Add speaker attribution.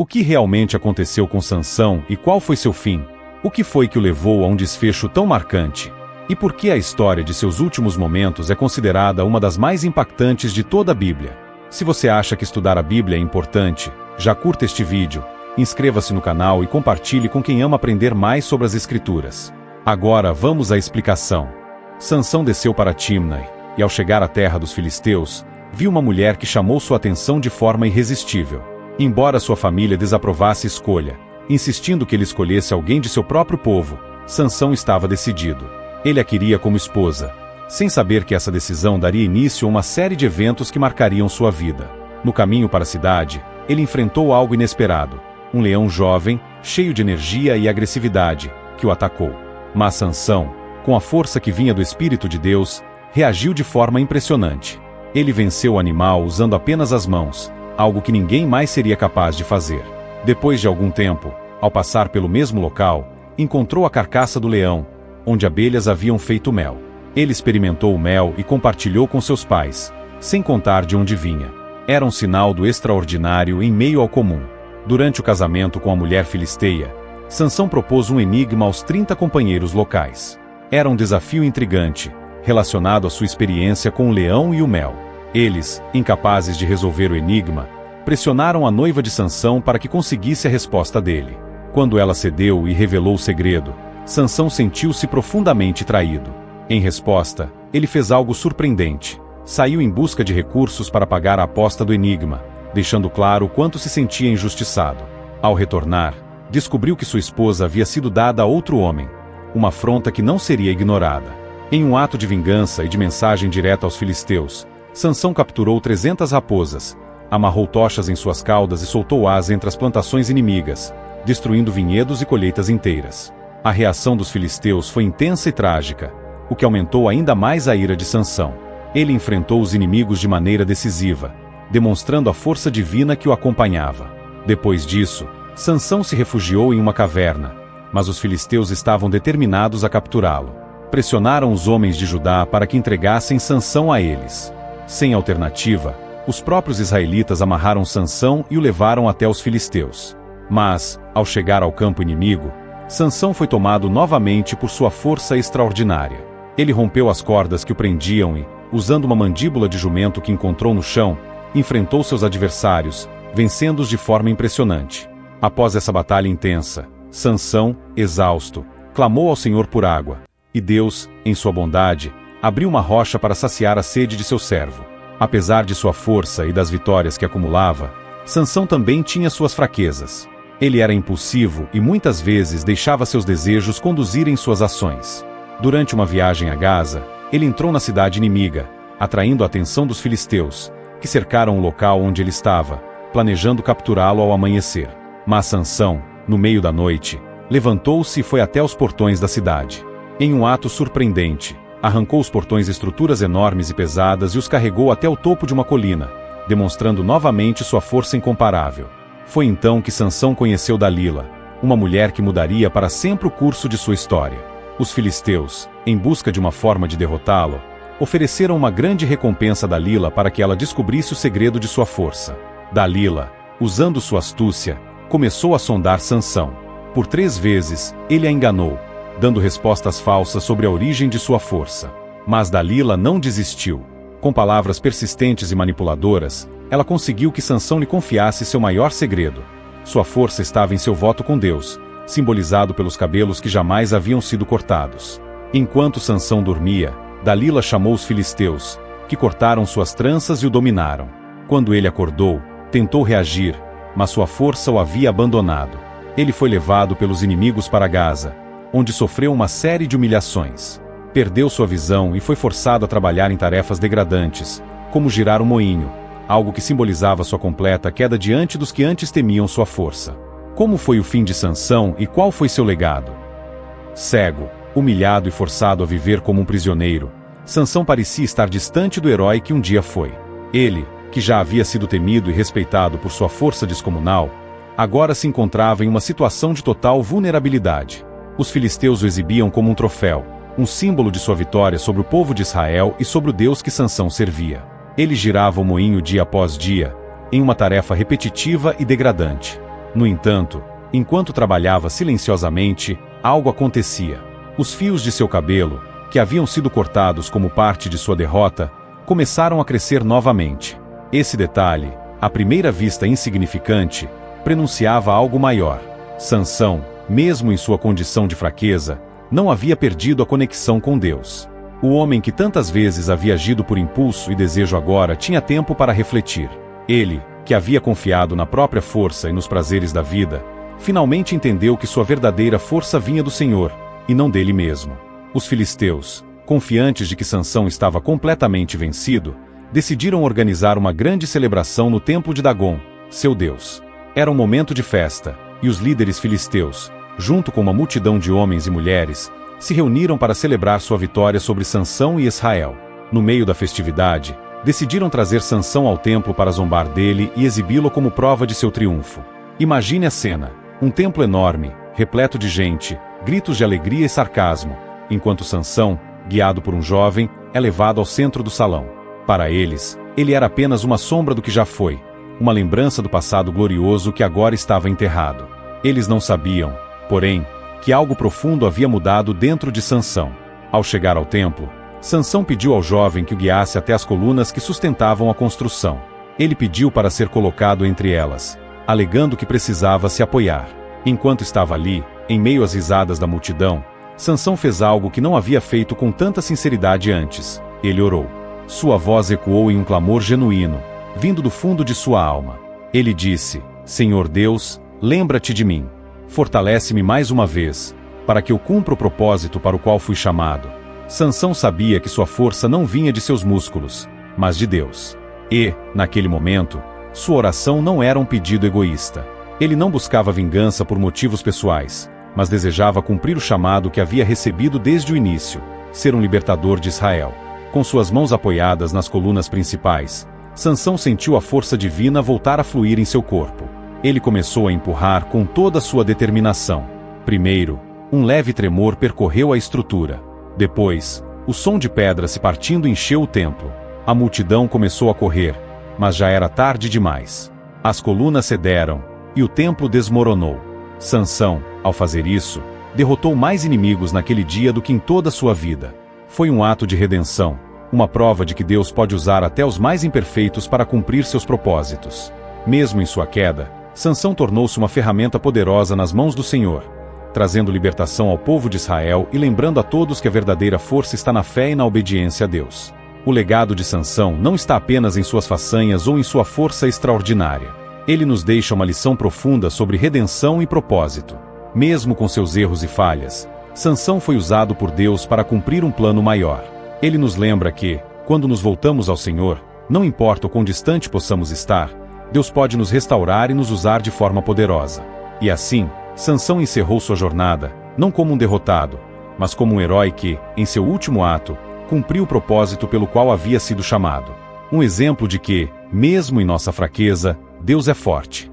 Speaker 1: O que realmente aconteceu com Sansão e qual foi seu fim? O que foi que o levou a um desfecho tão marcante? E por que a história de seus últimos momentos é considerada uma das mais impactantes de toda a Bíblia? Se você acha que estudar a Bíblia é importante, já curta este vídeo, inscreva-se no canal e compartilhe com quem ama aprender mais sobre as Escrituras. Agora vamos à explicação. Sansão desceu para Timnah, e ao chegar à terra dos filisteus, viu uma mulher que chamou sua atenção de forma irresistível. Embora sua família desaprovasse a escolha, insistindo que ele escolhesse alguém de seu próprio povo, Sansão estava decidido. Ele a queria como esposa, sem saber que essa decisão daria início a uma série de eventos que marcariam sua vida. No caminho para a cidade, ele enfrentou algo inesperado, um leão jovem, cheio de energia e agressividade, que o atacou. Mas Sansão, com a força que vinha do Espírito de Deus, reagiu de forma impressionante. Ele venceu o animal usando apenas as mãos, algo que ninguém mais seria capaz de fazer. Depois de algum tempo, ao passar pelo mesmo local, encontrou a carcaça do leão, onde abelhas haviam feito mel. Ele experimentou o mel e compartilhou com seus pais, sem contar de onde vinha. Era um sinal do extraordinário em meio ao comum. Durante o casamento com a mulher filisteia, Sansão propôs um enigma aos 30 companheiros locais. Era um desafio intrigante, relacionado à sua experiência com o leão e o mel. Eles, incapazes de resolver o enigma, pressionaram a noiva de Sansão para que conseguisse a resposta dele. Quando ela cedeu e revelou o segredo, Sansão sentiu-se profundamente traído. Em resposta, ele fez algo surpreendente. Saiu em busca de recursos para pagar a aposta do enigma, deixando claro o quanto se sentia injustiçado. Ao retornar, descobriu que sua esposa havia sido dada a outro homem, uma afronta que não seria ignorada. Em um ato de vingança e de mensagem direta aos filisteus, Sansão capturou 300 raposas, amarrou tochas em suas caudas e soltou-as entre as plantações inimigas, destruindo vinhedos e colheitas inteiras. A reação dos filisteus foi intensa e trágica, o que aumentou ainda mais a ira de Sansão. Ele enfrentou os inimigos de maneira decisiva, demonstrando a força divina que o acompanhava. Depois disso, Sansão se refugiou em uma caverna, mas os filisteus estavam determinados a capturá-lo. Pressionaram os homens de Judá para que entregassem Sansão a eles. Sem alternativa, os próprios israelitas amarraram Sansão e o levaram até os filisteus. Mas, ao chegar ao campo inimigo, Sansão foi tomado novamente por sua força extraordinária. Ele rompeu as cordas que o prendiam e, usando uma mandíbula de jumento que encontrou no chão, enfrentou seus adversários, vencendo-os de forma impressionante. Após essa batalha intensa, Sansão, exausto, clamou ao Senhor por água, e Deus, em sua bondade, abriu uma rocha para saciar a sede de seu servo. Apesar de sua força e das vitórias que acumulava, Sansão também tinha suas fraquezas. Ele era impulsivo e muitas vezes deixava seus desejos conduzirem suas ações. Durante uma viagem a Gaza, ele entrou na cidade inimiga, atraindo a atenção dos filisteus, que cercaram o local onde ele estava, planejando capturá-lo ao amanhecer. Mas Sansão, no meio da noite, levantou-se e foi até os portões da cidade. Em um ato surpreendente, arrancou os portões estruturas enormes e pesadas e os carregou até o topo de uma colina, demonstrando novamente sua força incomparável. Foi então que Sansão conheceu Dalila, uma mulher que mudaria para sempre o curso de sua história. Os filisteus, em busca de uma forma de derrotá-lo, ofereceram uma grande recompensa a Dalila para que ela descobrisse o segredo de sua força. Dalila, usando sua astúcia, começou a sondar Sansão. Por 3 vezes, ele a enganou, dando respostas falsas sobre a origem de sua força. Mas Dalila não desistiu. Com palavras persistentes e manipuladoras, ela conseguiu que Sansão lhe confiasse seu maior segredo. Sua força estava em seu voto com Deus, simbolizado pelos cabelos que jamais haviam sido cortados. Enquanto Sansão dormia, Dalila chamou os filisteus, que cortaram suas tranças e o dominaram. Quando ele acordou, tentou reagir, mas sua força o havia abandonado. Ele foi levado pelos inimigos para Gaza, onde sofreu uma série de humilhações. Perdeu sua visão e foi forçado a trabalhar em tarefas degradantes, como girar um moinho, algo que simbolizava sua completa queda diante dos que antes temiam sua força. Como foi o fim de Sansão e qual foi seu legado? Cego, humilhado e forçado a viver como um prisioneiro, Sansão parecia estar distante do herói que um dia foi. Ele, que já havia sido temido e respeitado por sua força descomunal, agora se encontrava em uma situação de total vulnerabilidade. Os filisteus o exibiam como um troféu, um símbolo de sua vitória sobre o povo de Israel e sobre o Deus que Sansão servia. Ele girava o moinho dia após dia, em uma tarefa repetitiva e degradante. No entanto, enquanto trabalhava silenciosamente, algo acontecia. Os fios de seu cabelo, que haviam sido cortados como parte de sua derrota, começaram a crescer novamente. Esse detalhe, à primeira vista insignificante, prenunciava algo maior. Sansão, mesmo em sua condição de fraqueza, não havia perdido a conexão com Deus. O homem que tantas vezes havia agido por impulso e desejo agora tinha tempo para refletir. Ele, que havia confiado na própria força e nos prazeres da vida, finalmente entendeu que sua verdadeira força vinha do Senhor, e não dele mesmo. Os filisteus, confiantes de que Sansão estava completamente vencido, decidiram organizar uma grande celebração no templo de Dagom, seu deus. Era um momento de festa, e os líderes filisteus, junto com uma multidão de homens e mulheres, se reuniram para celebrar sua vitória sobre Sansão e Israel. No meio da festividade, decidiram trazer Sansão ao templo para zombar dele e exibi-lo como prova de seu triunfo. Imagine a cena: um templo enorme, repleto de gente, gritos de alegria e sarcasmo, enquanto Sansão, guiado por um jovem, é levado ao centro do salão. Para eles, ele era apenas uma sombra do que já foi, uma lembrança do passado glorioso que agora estava enterrado. Eles não sabiam, porém, que algo profundo havia mudado dentro de Sansão. Ao chegar ao templo, Sansão pediu ao jovem que o guiasse até as colunas que sustentavam a construção. Ele pediu para ser colocado entre elas, alegando que precisava se apoiar. Enquanto estava ali, em meio às risadas da multidão, Sansão fez algo que não havia feito com tanta sinceridade antes. Ele orou. Sua voz ecoou em um clamor genuíno, vindo do fundo de sua alma. Ele disse: Senhor Deus, lembra-te de mim. Fortalece-me mais uma vez, para que eu cumpra o propósito para o qual fui chamado. Sansão sabia que sua força não vinha de seus músculos, mas de Deus. E, naquele momento, sua oração não era um pedido egoísta. Ele não buscava vingança por motivos pessoais, mas desejava cumprir o chamado que havia recebido desde o início: ser um libertador de Israel. Com suas mãos apoiadas nas colunas principais, Sansão sentiu a força divina voltar a fluir em seu corpo. Ele começou a empurrar com toda a sua determinação. Primeiro, um leve tremor percorreu a estrutura. Depois, o som de pedras se partindo encheu o templo. A multidão começou a correr, mas já era tarde demais. As colunas cederam, e o templo desmoronou. Sansão, ao fazer isso, derrotou mais inimigos naquele dia do que em toda a sua vida. Foi um ato de redenção, uma prova de que Deus pode usar até os mais imperfeitos para cumprir seus propósitos. Mesmo em sua queda, Sansão tornou-se uma ferramenta poderosa nas mãos do Senhor, trazendo libertação ao povo de Israel e lembrando a todos que a verdadeira força está na fé e na obediência a Deus. O legado de Sansão não está apenas em suas façanhas ou em sua força extraordinária. Ele nos deixa uma lição profunda sobre redenção e propósito. Mesmo com seus erros e falhas, Sansão foi usado por Deus para cumprir um plano maior. Ele nos lembra que, quando nos voltamos ao Senhor, não importa o quão distante possamos estar, Deus pode nos restaurar e nos usar de forma poderosa. E assim, Sansão encerrou sua jornada, não como um derrotado, mas como um herói que, em seu último ato, cumpriu o propósito pelo qual havia sido chamado. Um exemplo de que, mesmo em nossa fraqueza, Deus é forte.